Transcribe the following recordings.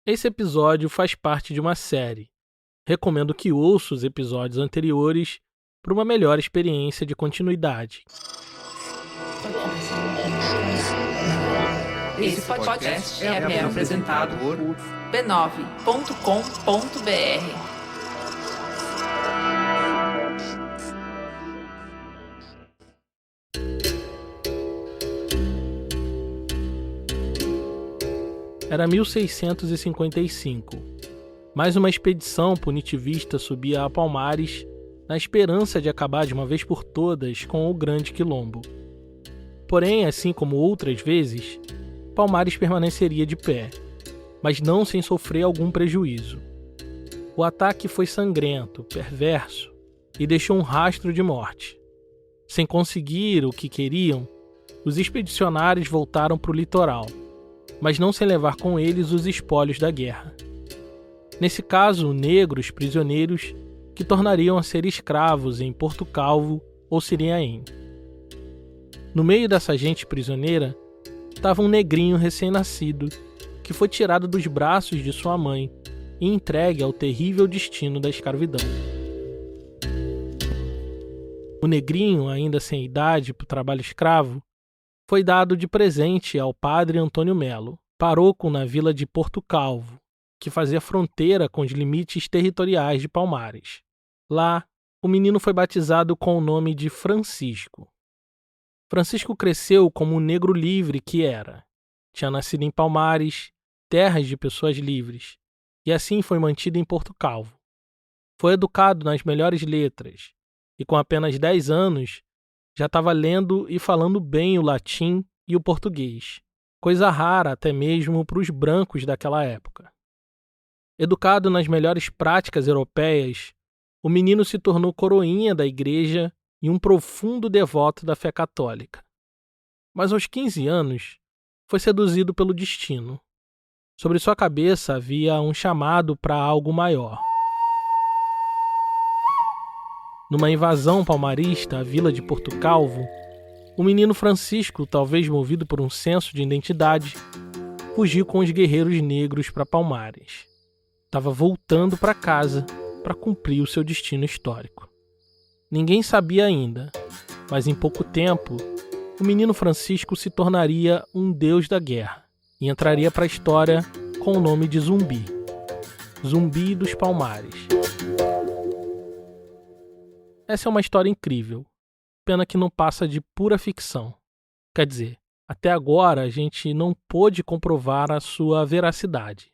Esse episódio faz parte de uma série. Recomendo que ouça os episódios anteriores para uma melhor experiência de continuidade. Esse podcast é apresentado por b9.com.br. Era 1655. Mais uma expedição punitivista subia a Palmares na esperança de acabar de uma vez por todas com o Grande Quilombo. Porém, assim como outras vezes, Palmares permaneceria de pé, mas não sem sofrer algum prejuízo. O ataque foi sangrento, perverso e deixou um rastro de morte. Sem conseguir o que queriam, os expedicionários voltaram para o litoral, mas não sem levar com eles os espólios da guerra. Nesse caso, negros prisioneiros que tornariam a ser escravos em Porto Calvo ou Sirinhaém. No meio dessa gente prisioneira, estava um negrinho recém-nascido que foi tirado dos braços de sua mãe e entregue ao terrível destino da escravidão. O negrinho, ainda sem idade para o trabalho escravo, foi dado de presente ao padre Antônio Melo, pároco na vila de Porto Calvo, que fazia fronteira com os limites territoriais de Palmares. Lá, o menino foi batizado com o nome de Francisco. Francisco cresceu como um negro livre que era. Tinha nascido em Palmares, terras de pessoas livres, e assim foi mantido em Porto Calvo. Foi educado nas melhores letras, e com apenas 10 anos, já estava lendo e falando bem o latim e o português, coisa rara até mesmo para os brancos daquela época. Educado nas melhores práticas europeias, o menino se tornou coroinha da igreja e um profundo devoto da fé católica. Mas aos 15 anos, foi seduzido pelo destino. Sobre sua cabeça havia um chamado para algo maior. Numa invasão palmarista à vila de Porto Calvo, o menino Francisco, talvez movido por um senso de identidade, fugiu com os guerreiros negros para Palmares. Estava voltando para casa para cumprir o seu destino histórico. Ninguém sabia ainda, mas em pouco tempo, o menino Francisco se tornaria um deus da guerra e entraria para a história com o nome de Zumbi. Zumbi dos Palmares. Essa é uma história incrível, pena que não passa de pura ficção. Quer dizer, até agora a gente não pôde comprovar a sua veracidade.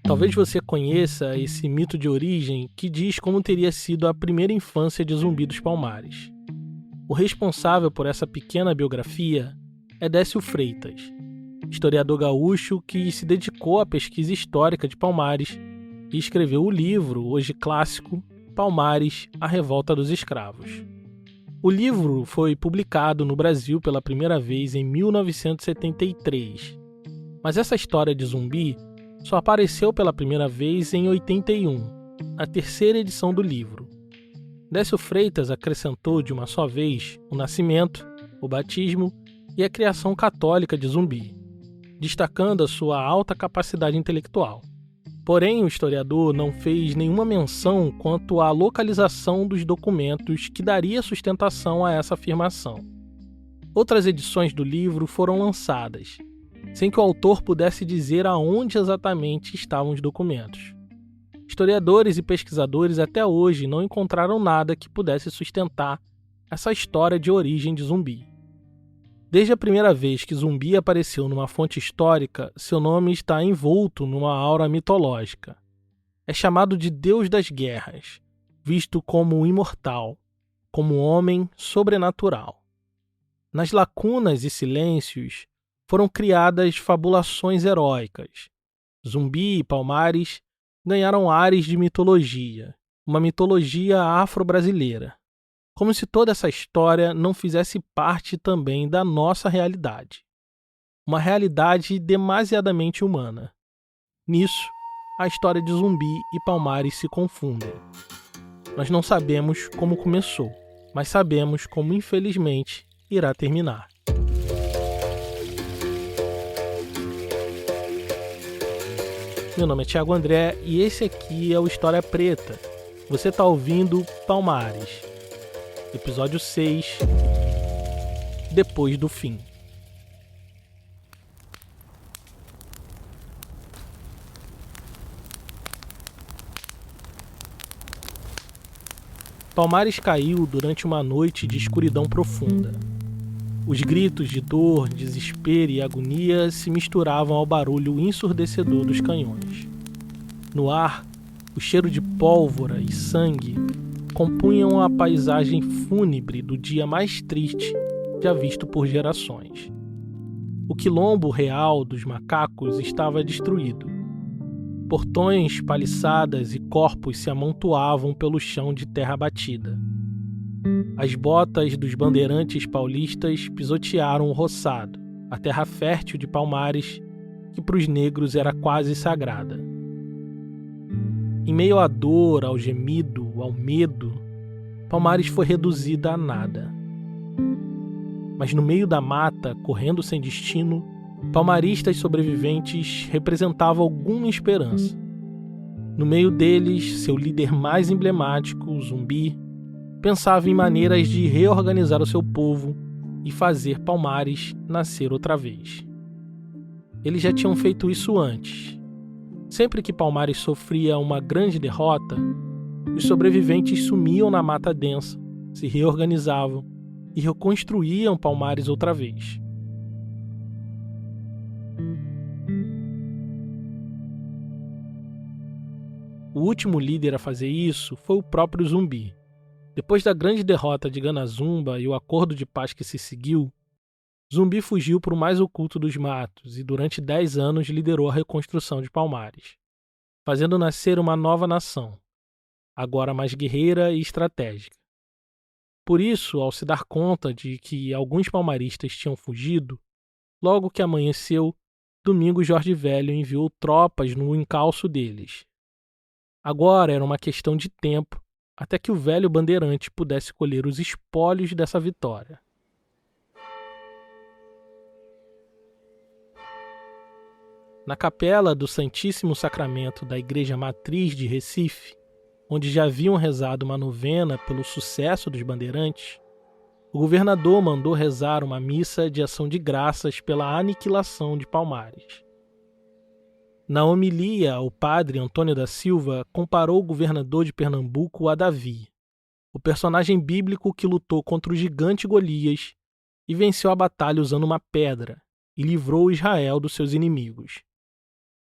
Talvez você conheça esse mito de origem que diz como teria sido a primeira infância de Zumbi dos Palmares. O responsável por essa pequena biografia é Décio Freitas, historiador gaúcho que se dedicou à pesquisa histórica de Palmares e escreveu o livro, hoje clássico, Palmares, a Revolta dos Escravos. O livro foi publicado no Brasil pela primeira vez em 1973, mas essa história de Zumbi só apareceu pela primeira vez em 81, a terceira edição do livro. Décio Freitas acrescentou de uma só vez o nascimento, o batismo e a criação católica de Zumbi, destacando a sua alta capacidade intelectual. Porém, o historiador não fez nenhuma menção quanto à localização dos documentos que daria sustentação a essa afirmação. Outras edições do livro foram lançadas, sem que o autor pudesse dizer aonde exatamente estavam os documentos. Historiadores e pesquisadores até hoje não encontraram nada que pudesse sustentar essa história de origem de Zumbi. Desde a primeira vez que Zumbi apareceu numa fonte histórica, seu nome está envolto numa aura mitológica. É chamado de Deus das Guerras, visto como imortal, como homem sobrenatural. Nas lacunas e silêncios foram criadas fabulações heróicas. Zumbi e Palmares ganharam ares de mitologia, uma mitologia afro-brasileira. Como se toda essa história não fizesse parte também da nossa realidade. Uma realidade demasiadamente humana. Nisso, a história de Zumbi e Palmares se confundem. Nós não sabemos como começou, mas sabemos como, infelizmente, irá terminar. Meu nome é Thiago André e esse aqui é o História Preta. Você tá ouvindo Palmares, episódio 6, Depois do Fim. Palmares caiu durante uma noite de escuridão profunda. Os gritos de dor, desespero e agonia se misturavam ao barulho ensurdecedor dos canhões. No ar, o cheiro de pólvora e sangue compunham a paisagem fúnebre do dia mais triste já visto por gerações. O quilombo real dos macacos estava destruído. Portões, paliçadas e corpos se amontoavam pelo chão de terra batida. As botas dos bandeirantes paulistas pisotearam o roçado, a terra fértil de Palmares, que para os negros era quase sagrada. Em meio à dor, ao gemido, ao medo, Palmares foi reduzida a nada. Mas no meio da mata, correndo sem destino, palmaristas sobreviventes representavam alguma esperança. No meio deles, seu líder mais emblemático, o Zumbi, pensava em maneiras de reorganizar o seu povo e fazer Palmares nascer outra vez. Eles já tinham feito isso antes. Sempre que Palmares sofria uma grande derrota, os sobreviventes sumiam na mata densa, se reorganizavam e reconstruíam Palmares outra vez. O último líder a fazer isso foi o próprio Zumbi. Depois da grande derrota de Ganazumba e o acordo de paz que se seguiu, Zumbi fugiu para o mais oculto dos matos e durante 10 anos liderou a reconstrução de Palmares, fazendo nascer uma nova nação, agora mais guerreira e estratégica. Por isso, ao se dar conta de que alguns palmaristas tinham fugido, logo que amanheceu, Domingos Jorge Velho enviou tropas no encalço deles. Agora era uma questão de tempo até que o velho bandeirante pudesse colher os espólios dessa vitória. Na capela do Santíssimo Sacramento da Igreja Matriz de Recife, onde já haviam rezado uma novena pelo sucesso dos bandeirantes, o governador mandou rezar uma missa de ação de graças pela aniquilação de Palmares. Na homilia, o padre Antônio da Silva comparou o governador de Pernambuco a Davi, o personagem bíblico que lutou contra o gigante Golias e venceu a batalha usando uma pedra e livrou Israel dos seus inimigos.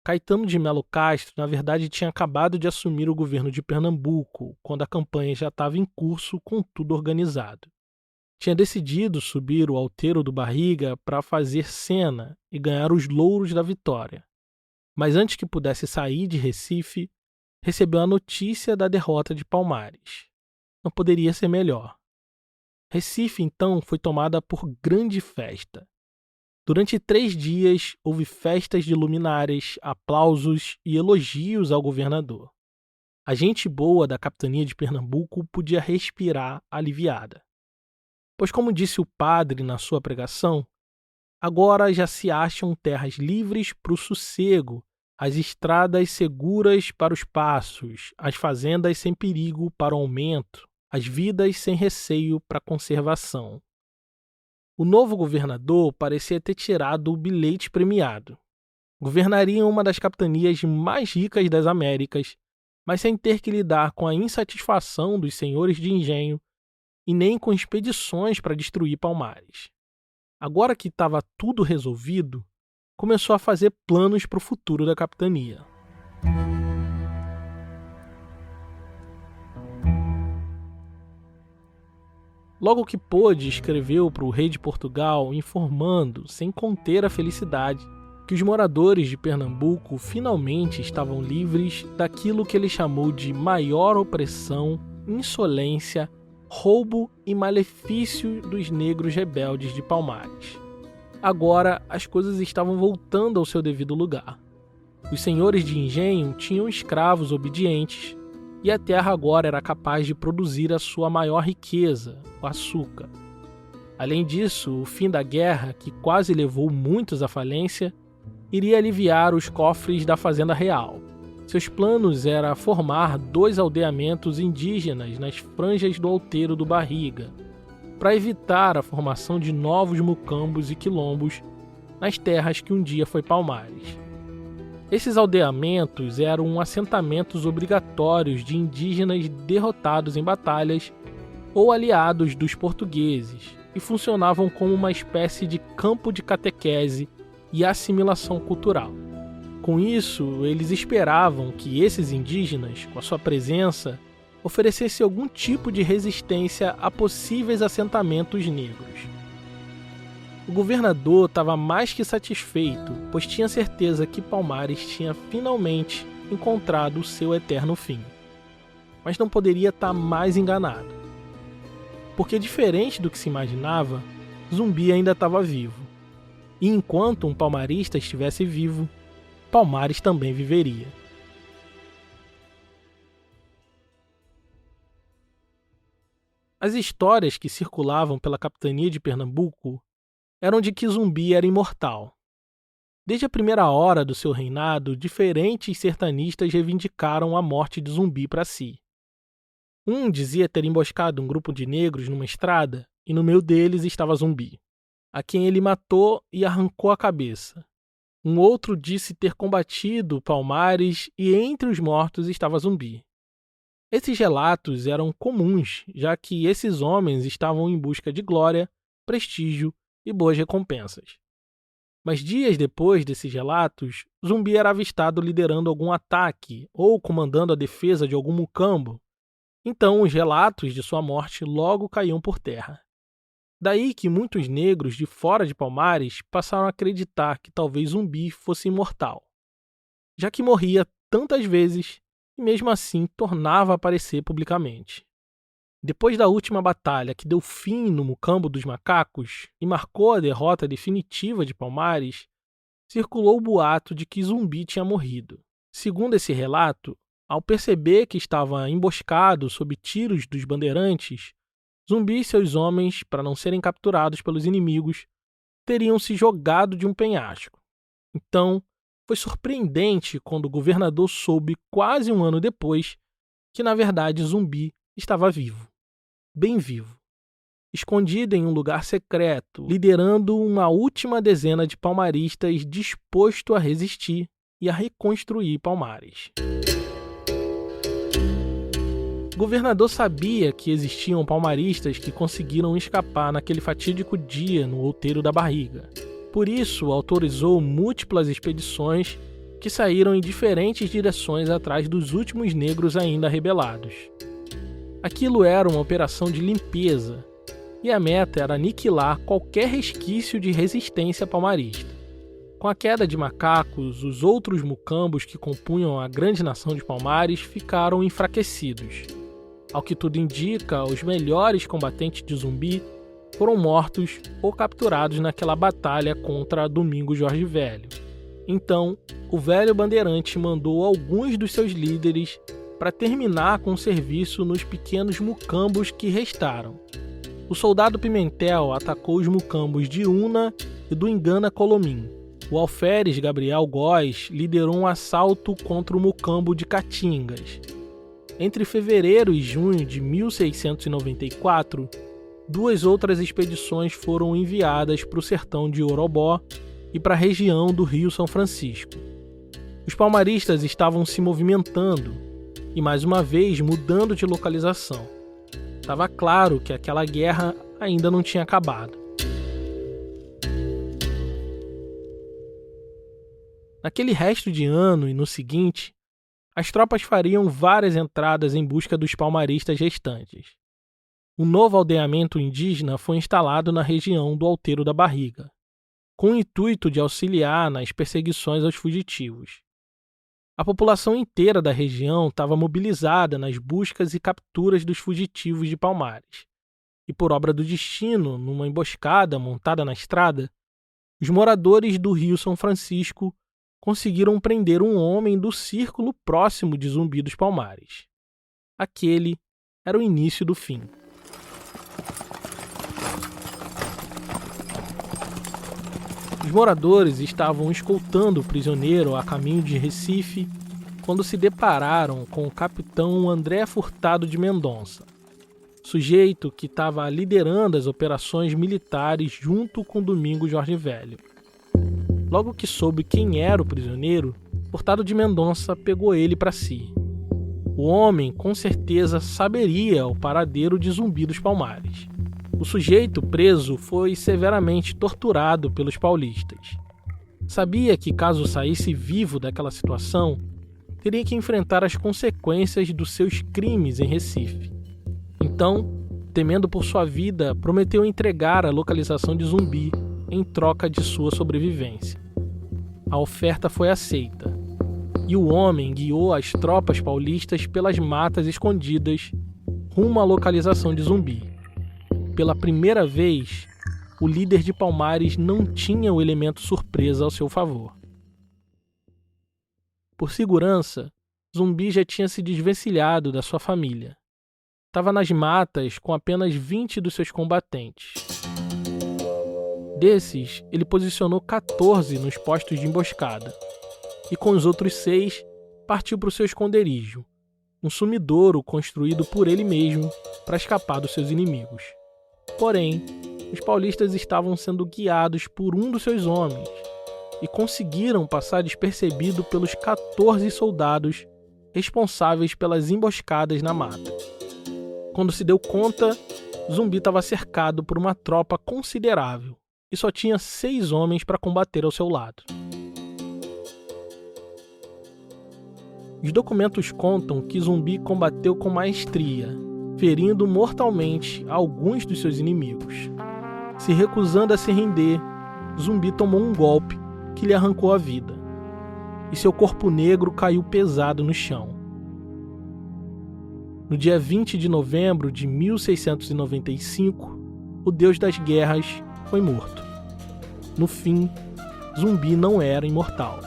Caetano de Melo Castro, na verdade, tinha acabado de assumir o governo de Pernambuco, quando a campanha já estava em curso com tudo organizado. Tinha decidido subir o Outeiro do Barriga para fazer cena e ganhar os louros da vitória. Mas antes que pudesse sair de Recife, recebeu a notícia da derrota de Palmares. Não poderia ser melhor. Recife, então, foi tomada por grande festa. Durante 3 dias, houve festas de luminárias, aplausos e elogios ao governador. A gente boa da capitania de Pernambuco podia respirar aliviada. Pois, como disse o padre na sua pregação, agora já se acham terras livres para o sossego, as estradas seguras para os passos, as fazendas sem perigo para o aumento, as vidas sem receio para a conservação. O novo governador parecia ter tirado o bilhete premiado. Governaria uma das capitanias mais ricas das Américas, mas sem ter que lidar com a insatisfação dos senhores de engenho e nem com expedições para destruir Palmares. Agora que estava tudo resolvido, começou a fazer planos para o futuro da capitania. Logo que pôde, escreveu para o rei de Portugal informando, sem conter a felicidade, que os moradores de Pernambuco finalmente estavam livres daquilo que ele chamou de maior opressão, insolência, roubo e malefício dos negros rebeldes de Palmares. Agora as coisas estavam voltando ao seu devido lugar. Os senhores de engenho tinham escravos obedientes e a terra agora era capaz de produzir a sua maior riqueza, o açúcar. Além disso, o fim da guerra, que quase levou muitos à falência, iria aliviar os cofres da Fazenda Real. Seus planos era formar 2 aldeamentos indígenas nas franjas do Outeiro do Barriga, para evitar a formação de novos mucambos e quilombos nas terras que um dia foi Palmares. Esses aldeamentos eram assentamentos obrigatórios de indígenas derrotados em batalhas ou aliados dos portugueses e funcionavam como uma espécie de campo de catequese e assimilação cultural. Com isso, eles esperavam que esses indígenas, com a sua presença, oferecessem algum tipo de resistência a possíveis assentamentos negros. O governador estava mais que satisfeito, pois tinha certeza que Palmares tinha finalmente encontrado o seu eterno fim. Mas não poderia estar mais enganado. Porque, diferente do que se imaginava, Zumbi ainda estava vivo. E enquanto um palmarista estivesse vivo, Palmares também viveria. As histórias que circulavam pela capitania de Pernambuco eram de que Zumbi era imortal. Desde a primeira hora do seu reinado, diferentes sertanistas reivindicaram a morte de Zumbi para si. Um dizia ter emboscado um grupo de negros numa estrada e no meio deles estava Zumbi, a quem ele matou e arrancou a cabeça. Um outro disse ter combatido Palmares e entre os mortos estava Zumbi. Esses relatos eram comuns, já que esses homens estavam em busca de glória, prestígio e boas recompensas. Mas dias depois desses relatos, Zumbi era avistado liderando algum ataque ou comandando a defesa de algum mucambo. Então os relatos de sua morte logo caíam por terra. Daí que muitos negros de fora de Palmares passaram a acreditar que talvez Zumbi fosse imortal, já que morria tantas vezes e mesmo assim tornava a aparecer publicamente. Depois da última batalha que deu fim no Mucambo dos Macacos e marcou a derrota definitiva de Palmares, circulou o boato de que Zumbi tinha morrido. Segundo esse relato, ao perceber que estava emboscado sob tiros dos bandeirantes, Zumbi e seus homens, para não serem capturados pelos inimigos, teriam se jogado de um penhasco. Então, foi surpreendente quando o governador soube, quase um ano depois, que na verdade Zumbi estava vivo. Bem vivo, escondido em um lugar secreto, liderando uma última dezena de palmaristas disposto a resistir e a reconstruir Palmares. O governador sabia que existiam palmaristas que conseguiram escapar naquele fatídico dia no Outeiro da Barriga. Por isso, autorizou múltiplas expedições que saíram em diferentes direções atrás dos últimos negros ainda rebelados. Aquilo era uma operação de limpeza, e a meta era aniquilar qualquer resquício de resistência palmarista. Com a queda de macacos, os outros mucambos que compunham a grande nação de Palmares ficaram enfraquecidos. Ao que tudo indica, os melhores combatentes de Zumbi foram mortos ou capturados naquela batalha contra Domingos Jorge Velho. Então, o velho bandeirante mandou alguns dos seus líderes para terminar com o serviço nos pequenos mucambos que restaram. O soldado Pimentel atacou os mucambos de Una e do Engana Colomim. O alferes Gabriel Góes liderou um assalto contra o mucambo de Catingas. Entre fevereiro e junho de 1694, 2 outras expedições foram enviadas para o sertão de Orobó e para a região do Rio São Francisco. Os palmaristas estavam se movimentando e, mais uma vez, mudando de localização. Estava claro que aquela guerra ainda não tinha acabado. Naquele resto de ano e no seguinte, as tropas fariam várias entradas em busca dos palmaristas restantes. Um novo aldeamento indígena foi instalado na região do Outeiro da Barriga, com o intuito de auxiliar nas perseguições aos fugitivos. A população inteira da região estava mobilizada nas buscas e capturas dos fugitivos de Palmares. E por obra do destino, numa emboscada montada na estrada, os moradores do Rio São Francisco conseguiram prender um homem do círculo próximo de Zumbi dos Palmares. Aquele era o início do fim. Os moradores estavam escoltando o prisioneiro a caminho de Recife quando se depararam com o capitão André Furtado de Mendonça, sujeito que estava liderando as operações militares junto com Domingos Jorge Velho. Logo que soube quem era o prisioneiro, Furtado de Mendonça pegou ele para si. O homem, com certeza, saberia o paradeiro de Zumbi dos Palmares. O sujeito preso foi severamente torturado pelos paulistas. Sabia que, caso saísse vivo daquela situação, teria que enfrentar as consequências dos seus crimes em Recife. Então, temendo por sua vida, prometeu entregar a localização de Zumbi em troca de sua sobrevivência. A oferta foi aceita, e o homem guiou as tropas paulistas pelas matas escondidas rumo à localização de Zumbi. Pela primeira vez, o líder de Palmares não tinha o elemento surpresa ao seu favor. Por segurança, Zumbi já tinha se desvencilhado da sua família. Estava nas matas com apenas 20 dos seus combatentes. Desses, ele posicionou 14 nos postos de emboscada e com os outros 6 partiu para o seu esconderijo, um sumidouro construído por ele mesmo para escapar dos seus inimigos. Porém, os paulistas estavam sendo guiados por um dos seus homens e conseguiram passar despercebido pelos 14 soldados responsáveis pelas emboscadas na mata. Quando se deu conta, Zumbi estava cercado por uma tropa considerável e só tinha 6 homens para combater ao seu lado. Os documentos contam que Zumbi combateu com maestria, ferindo mortalmente alguns dos seus inimigos. Se recusando a se render, Zumbi tomou um golpe que lhe arrancou a vida, e seu corpo negro caiu pesado no chão. No dia 20 de novembro de 1695, o deus das guerras foi morto. No fim, Zumbi não era imortal.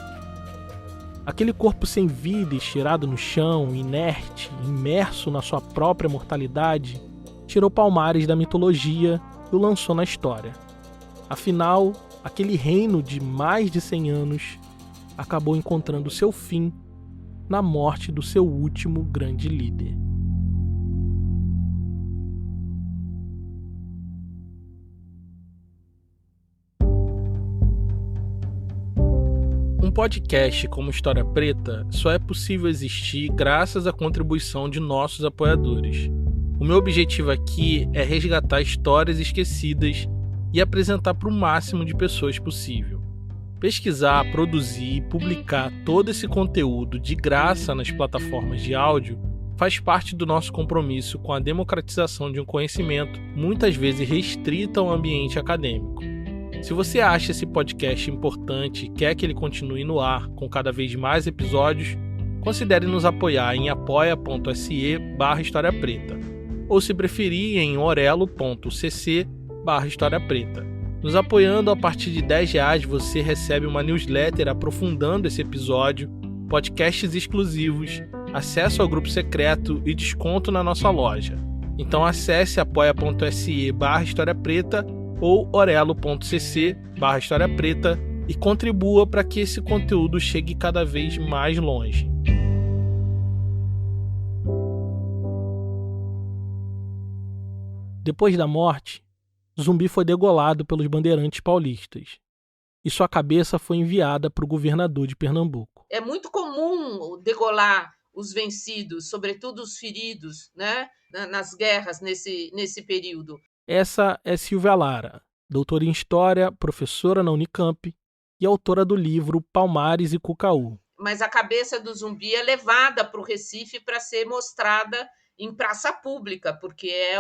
Aquele corpo sem vida, estirado no chão, inerte, imerso na sua própria mortalidade, tirou Palmares da mitologia e o lançou na história. Afinal, aquele reino de mais de 100 anos acabou encontrando seu fim na morte do seu último grande líder. Um podcast como História Preta só é possível existir graças à contribuição de nossos apoiadores. O meu objetivo aqui é resgatar histórias esquecidas e apresentar para o máximo de pessoas possível. Pesquisar, produzir e publicar todo esse conteúdo de graça nas plataformas de áudio faz parte do nosso compromisso com a democratização de um conhecimento muitas vezes restrito ao ambiente acadêmico. Se você acha esse podcast importante e quer que ele continue no ar com cada vez mais episódios, considere nos apoiar em apoia.se/História Preta, ou se preferir em orelo.cc/História Preta. Nos apoiando a partir de R$10 você recebe uma newsletter aprofundando esse episódio, podcasts exclusivos, acesso ao grupo secreto e desconto na nossa loja. Então acesse apoia.se/História Preta ou orelo.cc/História Preta e contribua para que esse conteúdo chegue cada vez mais longe. Depois da morte, Zumbi foi degolado pelos bandeirantes paulistas e sua cabeça foi enviada para o governador de Pernambuco. É muito comum degolar os vencidos, sobretudo os feridos, né, nas guerras nesse período. Essa é Silvia Lara, doutora em História, professora na Unicamp e autora do livro Palmares e Cucaú. Mas a cabeça do Zumbi é levada para o Recife para ser mostrada em praça pública, porque é,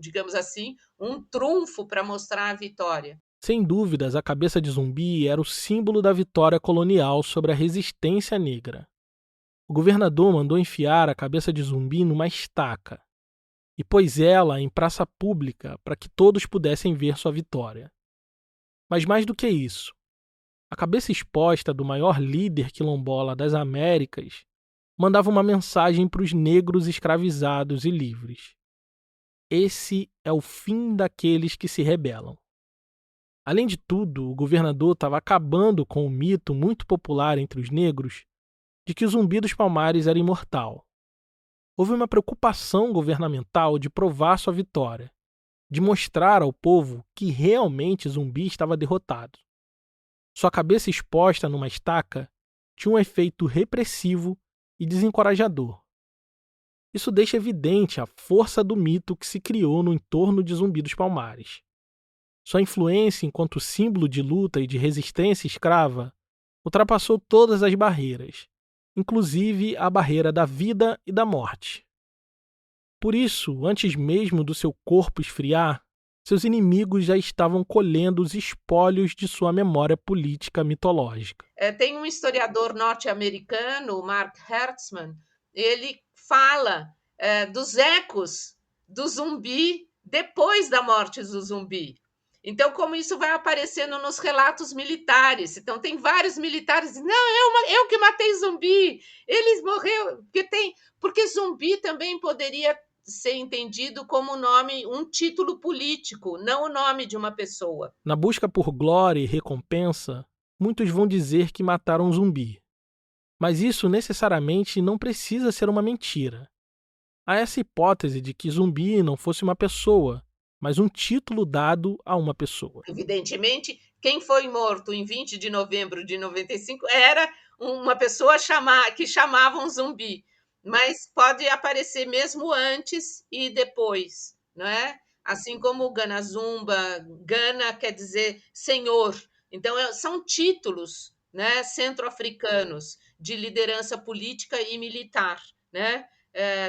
digamos assim, um trunfo para mostrar a vitória. Sem dúvidas, a cabeça de Zumbi era o símbolo da vitória colonial sobre a resistência negra. O governador mandou enfiar a cabeça de Zumbi numa estaca e pôs ela em praça pública para que todos pudessem ver sua vitória. Mas mais do que isso, a cabeça exposta do maior líder quilombola das Américas mandava uma mensagem para os negros escravizados e livres. Esse é o fim daqueles que se rebelam. Além de tudo, o governador estava acabando com o mito muito popular entre os negros de que o Zumbi dos Palmares era imortal. Houve uma preocupação governamental de provar sua vitória, de mostrar ao povo que realmente Zumbi estava derrotado. Sua cabeça exposta numa estaca tinha um efeito repressivo e desencorajador. Isso deixa evidente a força do mito que se criou no entorno de Zumbi dos Palmares. Sua influência enquanto símbolo de luta e de resistência escrava ultrapassou todas as barreiras, inclusive a barreira da vida e da morte. Por isso, antes mesmo do seu corpo esfriar, seus inimigos já estavam colhendo os espólios de sua memória política mitológica. Tem um historiador norte-americano, Mark Hertzman, ele fala dos ecos do zumbi depois da morte do zumbi. Então, como isso vai aparecendo nos relatos militares. Então, tem vários militares dizendo, não, eu que matei zumbi, eles morreram. Porque zumbi também poderia ser entendido como nome, um título político, não o nome de uma pessoa. Na busca por glória e recompensa, muitos vão dizer que mataram um zumbi. Mas isso necessariamente não precisa ser uma mentira. Há essa hipótese de que zumbi não fosse uma pessoa, mas um título dado a uma pessoa. Evidentemente, quem foi morto em 20 de novembro de 95 era uma pessoa que chamavam zumbi, mas pode aparecer mesmo antes e depois, não é? Assim como o Gana Zumba, Gana quer dizer senhor. Então, são títulos, né, centro-africanos de liderança política e militar, né?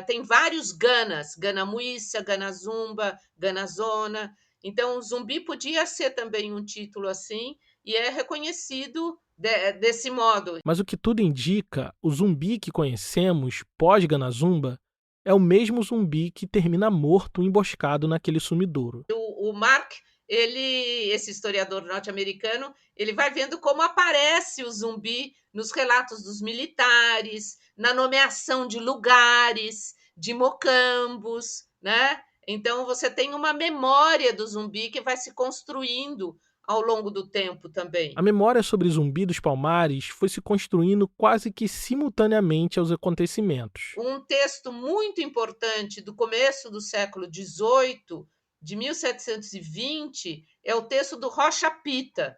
Tem vários Ganas, Gana Muissa, Gana Zumba, Gana Zona. Então, o zumbi podia ser também um título assim, e é reconhecido desse modo. Mas o que tudo indica, o zumbi que conhecemos pós-Gana Zumba é o mesmo zumbi que termina morto emboscado naquele sumidouro. O Mark, esse historiador norte-americano, ele vai vendo como aparece o zumbi nos relatos dos militares, na nomeação de lugares, de mocambos, né? Então, você tem uma memória do zumbi que vai se construindo ao longo do tempo também. A memória sobre Zumbi dos Palmares foi se construindo quase que simultaneamente aos acontecimentos. Um texto muito importante do começo do século XVIII, de 1720, é o texto do Rocha Pita.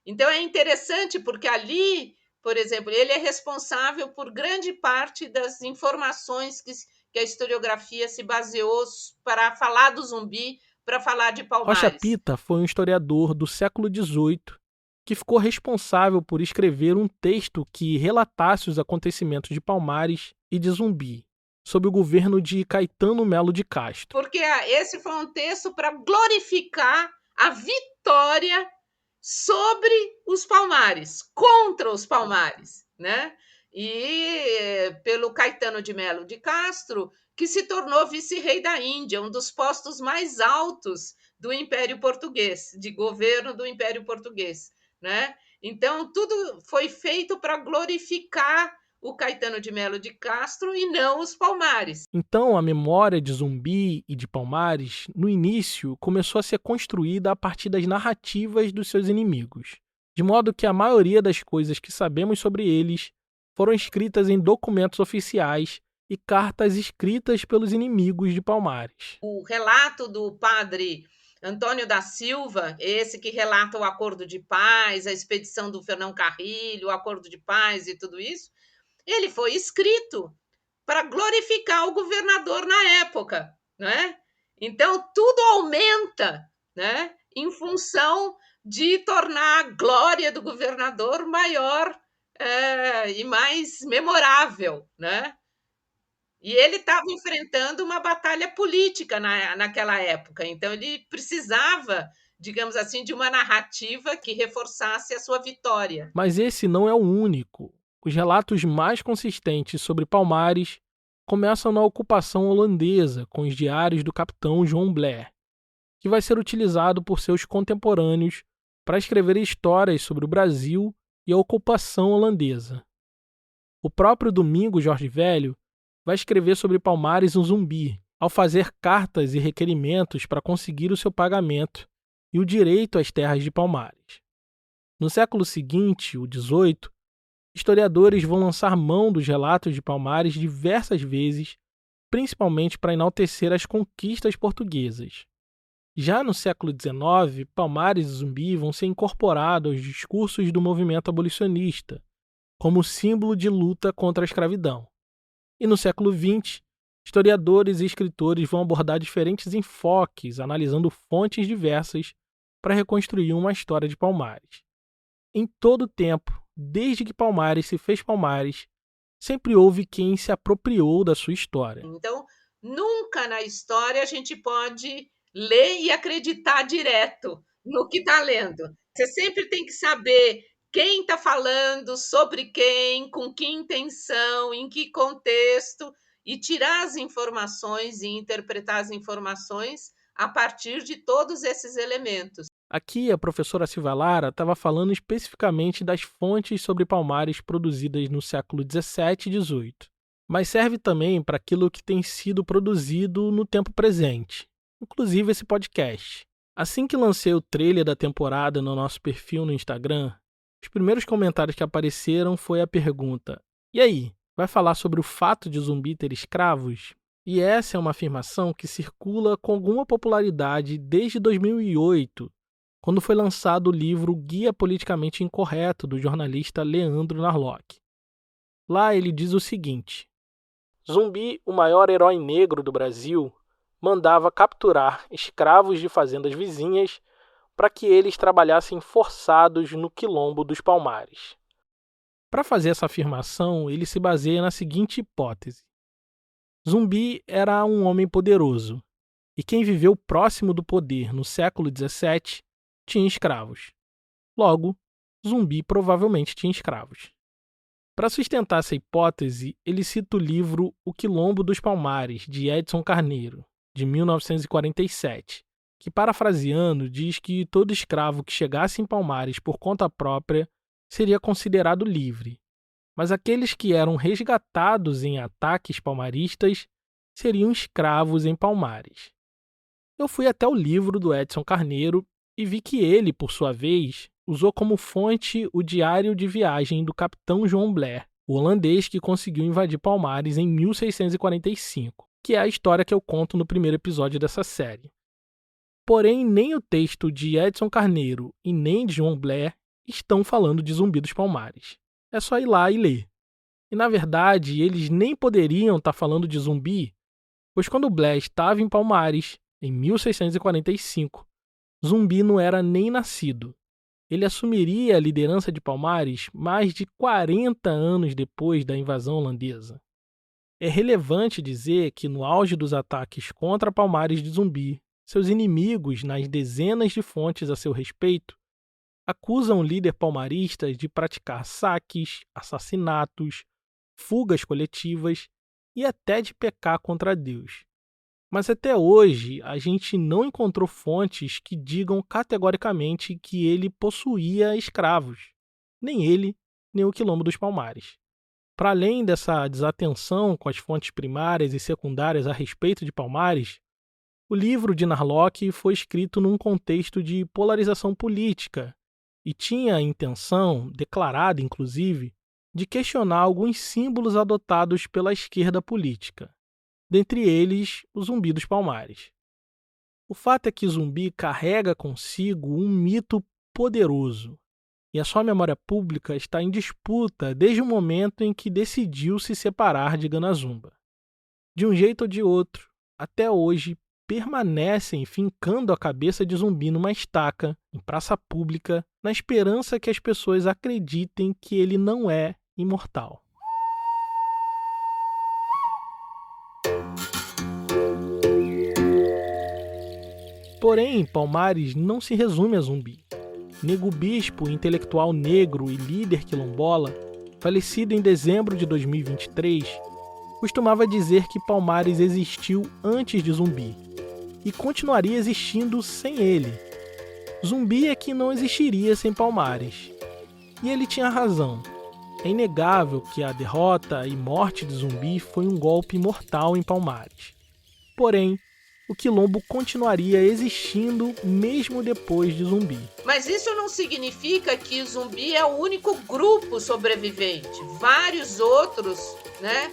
Então, é interessante porque ali, por exemplo, ele é responsável por grande parte das informações que a historiografia se baseou para falar do zumbi, para falar de Palmares. Rocha Pita foi um historiador do século XVIII que ficou responsável por escrever um texto que relatasse os acontecimentos de Palmares e de Zumbi, sob o governo de Caetano Melo de Castro. Porque esse foi um texto para glorificar a vitória sobre os Palmares, contra os Palmares, né? E pelo Caetano de Melo de Castro, que se tornou vice-rei da Índia, um dos postos mais altos do Império Português, de governo do Império Português, né? Então, tudo foi feito para glorificar o Caetano de Melo de Castro e não os Palmares. Então, a memória de Zumbi e de Palmares, no início, começou a ser construída a partir das narrativas dos seus inimigos, de modo que a maioria das coisas que sabemos sobre eles foram escritas em documentos oficiais e cartas escritas pelos inimigos de Palmares. O relato do padre Antônio da Silva, esse que relata o acordo de paz, a expedição do Fernão Carrilho, o acordo de paz e tudo isso, ele foi escrito para glorificar o governador na época, não é? Então, tudo aumenta, né, em função de tornar a glória do governador maior e mais memorável, né? E ele estava enfrentando uma batalha política naquela época, então ele precisava, digamos assim, de uma narrativa que reforçasse a sua vitória. Mas esse não é o único. Os relatos mais consistentes sobre Palmares começam na ocupação holandesa, com os diários do capitão João Blair, que vai ser utilizado por seus contemporâneos para escrever histórias sobre o Brasil e a ocupação holandesa. O próprio Domingos Jorge Velho vai escrever sobre Palmares um zumbi, ao fazer cartas e requerimentos para conseguir o seu pagamento e o direito às terras de Palmares. No século seguinte, o XVIII, historiadores vão lançar mão dos relatos de Palmares diversas vezes, principalmente para enaltecer as conquistas portuguesas. Já no século XIX, Palmares e Zumbi vão ser incorporados aos discursos do movimento abolicionista, como símbolo de luta contra a escravidão. E no século XX, historiadores e escritores vão abordar diferentes enfoques, analisando fontes diversas para reconstruir uma história de Palmares. Em todo o tempo, desde que Palmares se fez Palmares, sempre houve quem se apropriou da sua história. Então, nunca na história a gente pode ler e acreditar direto no que está lendo. Você sempre tem que saber quem está falando, sobre quem, com que intenção, em que contexto, e tirar as informações e interpretar as informações a partir de todos esses elementos. Aqui, a professora Silvia Lara estava falando especificamente das fontes sobre Palmares produzidas no século XVII e XVIII, mas serve também para aquilo que tem sido produzido no tempo presente, inclusive esse podcast. Assim que lancei o trailer da temporada no nosso perfil no Instagram, os primeiros comentários que apareceram foi a pergunta: e aí, vai falar sobre o fato de Zumbi ter escravos? E essa é uma afirmação que circula com alguma popularidade desde 2008, quando foi lançado o livro Guia Politicamente Incorreto, do jornalista Leandro Narlock. Lá ele diz o seguinte: Zumbi, o maior herói negro do Brasil, mandava capturar escravos de fazendas vizinhas para que eles trabalhassem forçados no quilombo dos Palmares. Para fazer essa afirmação, ele se baseia na seguinte hipótese: Zumbi era um homem poderoso, e quem viveu próximo do poder no século XVII tinha escravos. Logo, Zumbi provavelmente tinha escravos. Para sustentar essa hipótese, ele cita o livro O Quilombo dos Palmares, de Edson Carneiro, de 1947, que, parafraseando, diz que todo escravo que chegasse em Palmares por conta própria seria considerado livre, mas aqueles que eram resgatados em ataques palmaristas seriam escravos em Palmares. Eu fui até o livro do Edson Carneiro e vi que ele, por sua vez, usou como fonte o diário de viagem do capitão João Blair, o holandês que conseguiu invadir Palmares em 1645, que é a história que eu conto no primeiro episódio dessa série. Porém, nem o texto de Edson Carneiro e nem de João Blair estão falando de Zumbi dos Palmares. É só ir lá e ler. E, na verdade, eles nem poderiam estar falando de Zumbi, pois quando Blair estava em Palmares, em 1645, Zumbi não era nem nascido. Ele assumiria a liderança de Palmares mais de 40 anos depois da invasão holandesa. É relevante dizer que, no auge dos ataques contra Palmares de Zumbi, seus inimigos, nas dezenas de fontes a seu respeito, acusam o líder palmarista de praticar saques, assassinatos, fugas coletivas e até de pecar contra Deus. Mas até hoje, a gente não encontrou fontes que digam categoricamente que ele possuía escravos, nem ele, nem o Quilombo dos Palmares. Para além dessa desatenção com as fontes primárias e secundárias a respeito de Palmares, o livro de Narlock foi escrito num contexto de polarização política e tinha a intenção, declarada inclusive, de questionar alguns símbolos adotados pela esquerda política, dentre eles o Zumbi dos Palmares. O fato é que Zumbi carrega consigo um mito poderoso, e a sua memória pública está em disputa desde o momento em que decidiu se separar de Ganazumba. De um jeito ou de outro, até hoje, permanecem fincando a cabeça de Zumbi numa estaca, em praça pública, na esperança que as pessoas acreditem que ele não é imortal. Porém, Palmares não se resume a Zumbi. Nego Bispo, intelectual negro e líder quilombola, falecido em dezembro de 2023, costumava dizer que Palmares existiu antes de Zumbi e continuaria existindo sem ele. Zumbi é que não existiria sem Palmares. E ele tinha razão. É inegável que a derrota e morte de Zumbi foi um golpe mortal em Palmares. Porém, o quilombo continuaria existindo mesmo depois de Zumbi. Mas isso não significa que o Zumbi é o único grupo sobrevivente. Vários outros, né,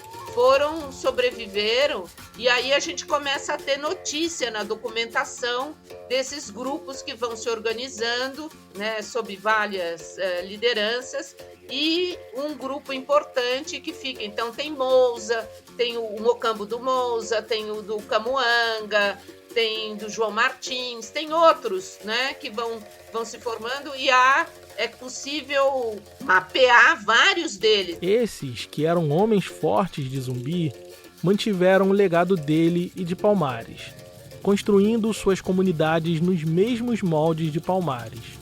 sobreviveram, e aí a gente começa a ter notícia na documentação desses grupos que vão se organizando, né, sob várias lideranças, e um grupo importante que fica. Então tem Mousa, tem o Mocambo do Mousa, tem o do Camuanga, tem do João Martins, tem outros, né, que vão se formando, e é possível mapear vários deles. Esses, que eram homens fortes de Zumbi, mantiveram o legado dele e de Palmares, construindo suas comunidades nos mesmos moldes de Palmares,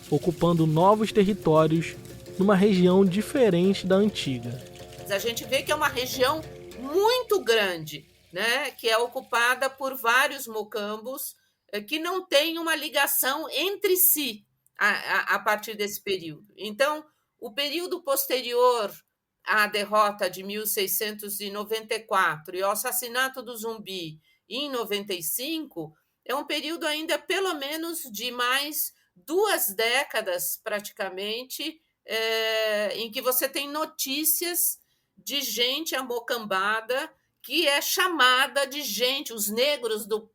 ocupando novos territórios numa região diferente da antiga. A gente vê que é uma região muito grande, né, que é ocupada por vários mocambos que não têm uma ligação entre si a partir desse período. Então, o período posterior à derrota de 1694 e ao assassinato do Zumbi em 95 é um período ainda pelo menos de mais 2 décadas, praticamente, em que você tem notícias de gente amocambada que é chamada de gente, os negros do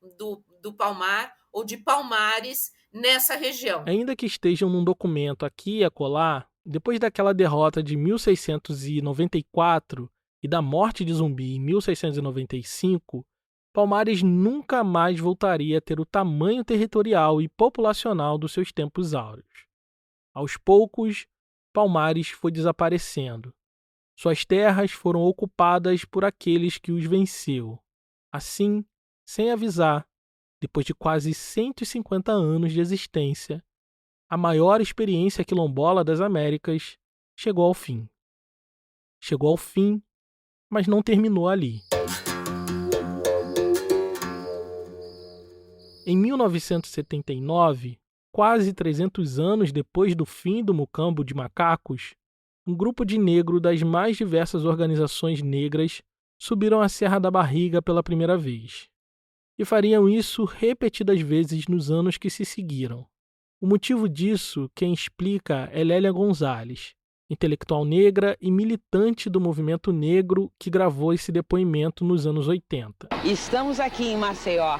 Palmar ou de Palmares nessa região. Ainda que estejam num documento aqui e acolá, depois daquela derrota de 1694 e da morte de Zumbi em 1695, Palmares nunca mais voltaria a ter o tamanho territorial e populacional dos seus tempos áureos. Aos poucos, Palmares foi desaparecendo. Suas terras foram ocupadas por aqueles que os venceu. Assim, sem avisar, depois de quase 150 anos de existência, a maior experiência quilombola das Américas chegou ao fim. Chegou ao fim, mas não terminou ali. Em 1979, quase 300 anos depois do fim do Mocambo de Macacos, um grupo de negros das mais diversas organizações negras subiram a Serra da Barriga pela primeira vez. E fariam isso repetidas vezes nos anos que se seguiram. O motivo disso, quem explica é Lélia Gonzalez, intelectual negra e militante do movimento negro que gravou esse depoimento nos anos 80. Estamos aqui em Maceió,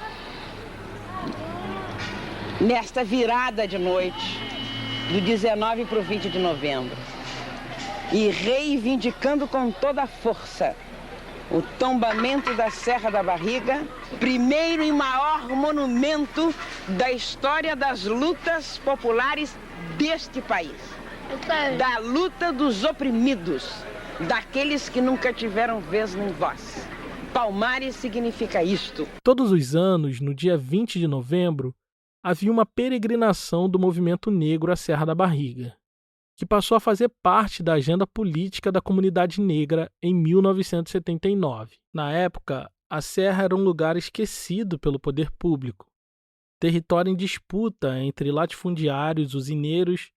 nesta virada de noite, do 19 para o 20 de novembro, e reivindicando com toda a força o tombamento da Serra da Barriga, primeiro e maior monumento da história das lutas populares deste país. Da luta dos oprimidos, daqueles que nunca tiveram vez nem voz. Palmares significa isto. Todos os anos, no dia 20 de novembro, havia uma peregrinação do movimento negro à Serra da Barriga, que passou a fazer parte da agenda política da comunidade negra em 1979. Na época, a Serra era um lugar esquecido pelo poder público, território em disputa entre latifundiários, usineiros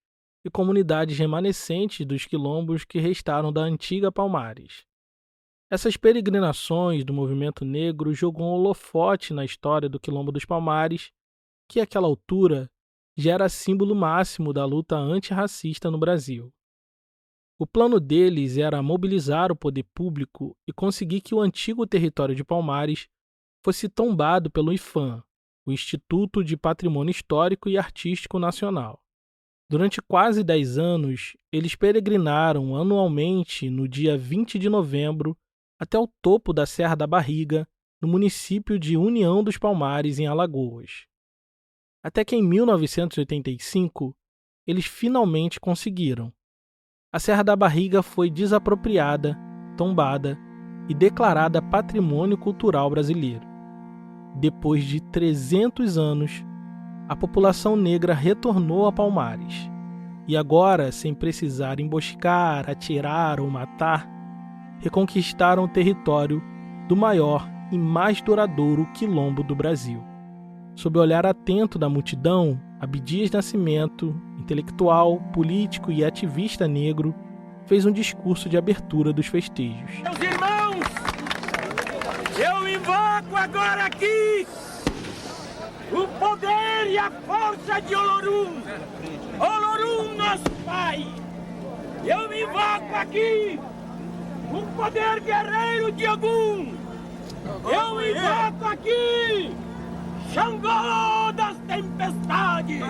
e comunidades remanescentes dos quilombos que restaram da antiga Palmares. Essas peregrinações do movimento negro jogou um holofote na história do Quilombo dos Palmares, que àquela altura já era símbolo máximo da luta antirracista no Brasil. O plano deles era mobilizar o poder público e conseguir que o antigo território de Palmares fosse tombado pelo IPHAN, o Instituto de Patrimônio Histórico e Artístico Nacional. Durante quase 10 anos, eles peregrinaram anualmente no dia 20 de novembro até o topo da Serra da Barriga, no município de União dos Palmares, em Alagoas. Até que em 1985, eles finalmente conseguiram. A Serra da Barriga foi desapropriada, tombada e declarada Patrimônio Cultural Brasileiro. Depois de 300 anos, a população negra retornou a Palmares. E agora, sem precisar emboscar, atirar ou matar, reconquistaram o território do maior e mais duradouro quilombo do Brasil. Sob o olhar atento da multidão, Abdias Nascimento, intelectual, político e ativista negro, fez um discurso de abertura dos festejos. Meus irmãos, eu invoco agora aqui o poder e a força de Olorum. Olorum, nosso Pai. Eu invoco aqui o poder guerreiro de Ogum. Eu invoco aqui Xangô das tempestades.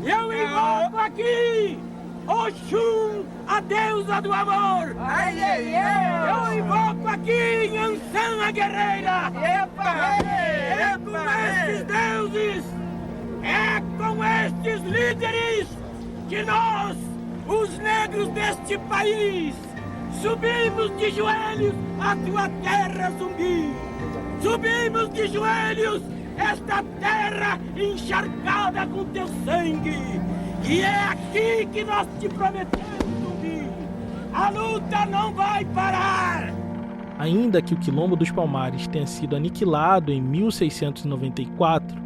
Eu invoco aqui Oxum, a deusa do amor. Eu invoco aqui Nhansã, a guerreira. É com estes deuses, é com estes líderes que nós, os negros deste país, subimos de joelhos à tua terra, Zumbi. Subimos de joelhos esta terra encharcada com teu sangue. E é aqui que nós te prometemos, Zumbi. A luta não vai parar. Ainda que o Quilombo dos Palmares tenha sido aniquilado em 1694,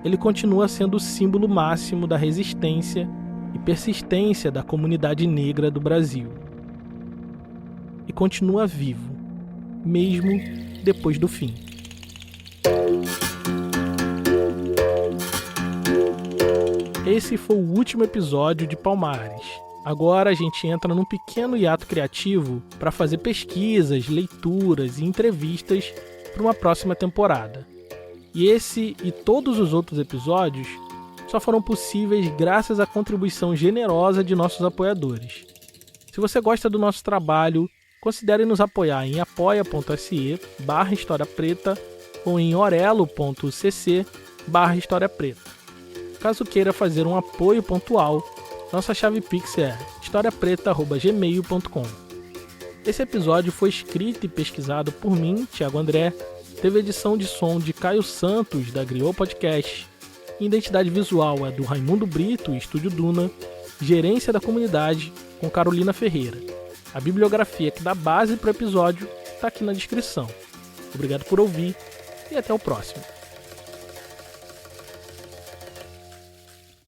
ele continua sendo o símbolo máximo da resistência e persistência da comunidade negra do Brasil. E continua vivo, mesmo depois do fim. Esse foi o último episódio de Palmares. Agora a gente entra num pequeno hiato criativo para fazer pesquisas, leituras e entrevistas para uma próxima temporada. E esse e todos os outros episódios só foram possíveis graças à contribuição generosa de nossos apoiadores. Se você gosta do nosso trabalho, considere nos apoiar em apoia.se/História Preta ou em orelo.cc/História Preta. Caso queira fazer um apoio pontual, nossa chave Pix é historiapreta@gmail.com. Esse episódio foi escrito e pesquisado por mim, Thiago André, teve edição de som de Caio Santos, da Griot Podcast, identidade visual é do Raimundo Brito, Estúdio Duna, gerência da comunidade com Carolina Ferreira. A bibliografia que dá base para o episódio está aqui na descrição. Obrigado por ouvir e até o próximo.